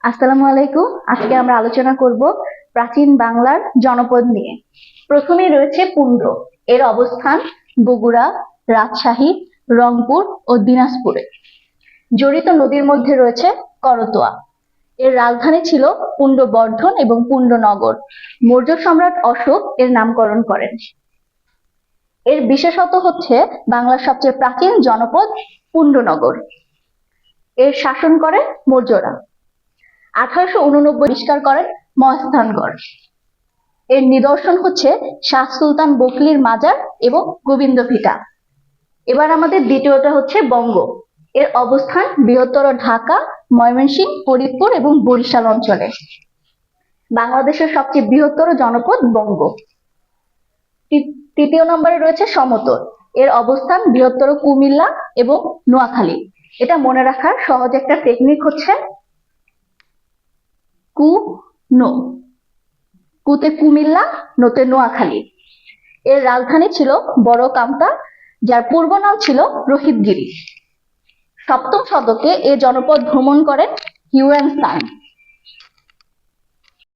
আসসালামু আলাইকুম। আজকে আমরা আলোচনা করব প্রাচীন বাংলার জনপদ নিয়ে। প্রথমেই রয়েছে পুন্ড। এর অবস্থান বগুড়া, রাজশাহী, রংপুর ও দিনাজপুরে। জড়িত নদীর মধ্যে রয়েছে করতোয়া। এর রাজধানী ছিল পুন্ডবর্ধন এবং পুন্ডনগর। মৌর্য সম্রাট অশোক এর নামকরণ করেন। এর বিশেষত হচ্ছে বাংলার সবচেয়ে প্রাচীন জনপদ পুন্ডনগর। এর শাসন করে মৌর্যরা। 1889 আবিষ্কার করেন মহাস্থানগড়। এর নিদর্শন হচ্ছে শাহ সুলতান বকলির মাজার এবং গোবিন্দ ভিটা। এবার আমাদের দ্বিতীয়টা হচ্ছে বঙ্গ। এর অবস্থান বৃহত্তর ঢাকা, ময়মনসিংহ, ফরিদপুর এবং বরিশাল অঞ্চলে। বাংলাদেশের সবচেয়ে বৃহত্তর জনপদ বঙ্গ। তৃতীয় নম্বরে রয়েছে সমতল। এর অবস্থান বৃহত্তর কুমিল্লা এবং নোয়াখালী। এটা মনে রাখার সহজ একটা টেকনিক হচ্ছে কু নো। কুতে কুমিল্লা, নোতে নোয়াখালী। এর রাজধানী ছিল বড় কামতা, যার পূর্ব নাম ছিল রোহিতগিরি। সপ্তম শতকে এ জনপদ ভ্রমণ করেন হিউয়েন সাং।